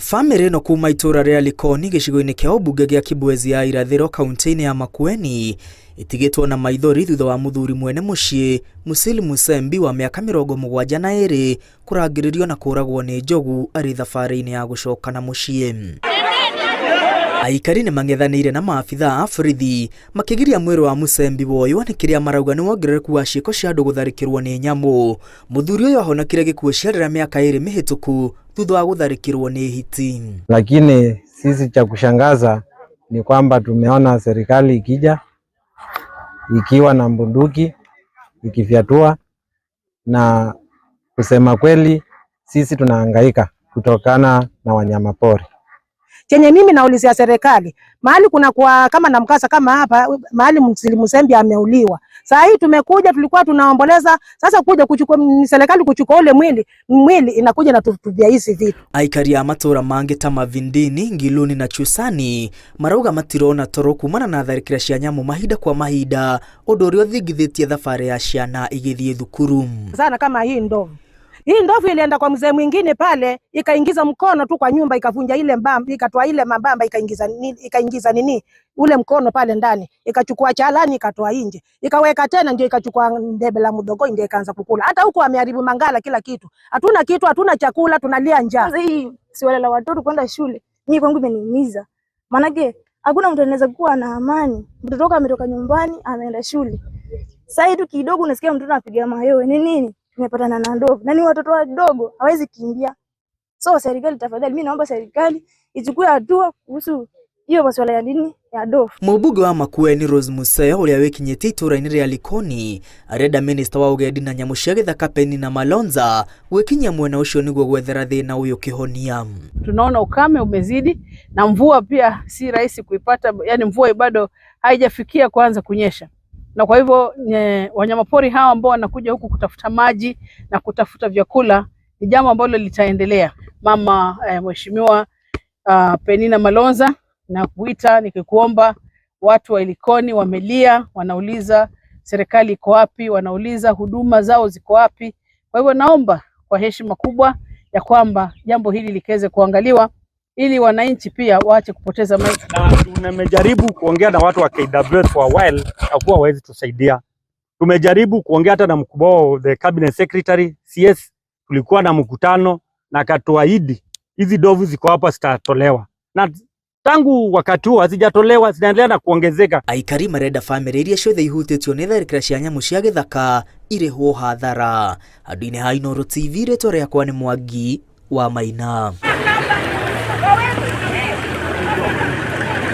Family no kuma itura ria Likoni gicigo-ini kia ubunge gia Kibwezi ya irathiro kaunti-ini ya Makueni itigitwo na maithori thutha wa muthuri mwene mucii Musili Musembi wa miaka 72 kurangiririo na kuragwo ni njogu ari thabari-ini ya gucoka na mucii. Aikari ni mang'ethanire na maafitha a borithi makigiria mwiri wa Musembi woywo ni kiria marauga ni wongerereku wa ciiko cia andu gutharikirwo ni nyamu. Muthuri uyu ahonokire gikuo ciarira miaka 2 mihituku thutha wa gutharikirwo ni hiti. Lakini sisi cha kushangaza ni kwamba tumeona serikali ikija ikiwa na bunduki ikifyatua, na kusema kweli sisi tunahangaika kutokana na wanyamapori. Chenye mimi naulizia serikali, mahali kuna kwa kama na mkasa kama hapa, mahali Musili Musembi ameuliwa. Saa hii tumekuja, tulikuwa tunaomboleza, sasa kuja kuchukua serikali kuchukua ule mwili inakuja na tutubia hizi vitu. Aikari ya matura mange ta Mavindini, Ngiluni na Chusani marauga matirona toro kumana na tharikira cia nyamu mahinda kwa mahinda, undu uria uthingithitie thabari ya ciana igithie thukuru. Sana kama hii ndovu. Hii ndovu ilienda kwa mzee mwingine pale, ikaingiza mkono tu kwa nyumba, ikavunja ile mbamba, ikatoa ile mabamba, ikaingiza nini ule mkono pale ndani, ikachukua chalani ikatoa nje, ikaweka tena, ndio ikachukua ndebe la mdogo ndio ikaanza kukula. Hata huko ameharibu mangala kila kitu. Hatuna kitu, hatuna chakula, tunalia njaa. Sasa hii si wale la watoto kwenda shule. Mimi kwangu imeniumiza. Maana hakuna mtu anaweza kuwa na amani. Mtoto wako ametoka nyumbani, ameenda shule. Sasa hivi kidogo unasikia mtoto anapiga mayowe. Ni nini? Tumepatana na ndovu. Na ni watoto wadogo, hawezi kimbia. So serikali tafadhali, mimi naomba serikali ichukue hatua kuhusu hiyo masuala ya nini ya ndovu. Mubuge wa Makueni Rose Museo uria wikinyete itura-ini ria Likoni arenda minister wa ugendi na nyamu cia githaka Penina Malonza gwikinyia mwena ucio niguo gwethera thina uyu kihonia. Tunaona ukame umezidi na mvua pia si rahisi kuipata, yani mvua bado haijafikia kuanza kunyesha. Na kwa hivyo wanyamapori hawa ambao wanakuja huku kutafuta maji na kutafuta vyakula ni jambo ambalo litaendelea. Mama mheshimiwa Penina Malonza, na kuita nikikuomba, watu wa Likoni wamelia, wanauliza serikali iko wapi, wanauliza huduma zao ziko wapi. Kwa hivyo naomba kwa heshima kubwa ya kwamba jambo hili likaweze kuangaliwa ili wananchi pia waache kupoteza maisha. Na tumejaribu kuongea na watu wa KWS for a while, hakuwa hawezi tusaidia. Tumejaribu kuongea hata na mkubwa wa the cabinet secretary CS, tulikuwa na mkutano na akatuahidi hizi ndovu ziko hapa zitatolewa. Na tangu wakati huo hazijatolewa, zinaendelea na kuongezeka. Aikari marenda family iria ciothe ihutitio ni tharikira cia nyamu cia githaka irihwo hathara. Handũ-inĩ ha Inooro TV, rĩtwa rĩakwa nĩ Mwangi wa Maina.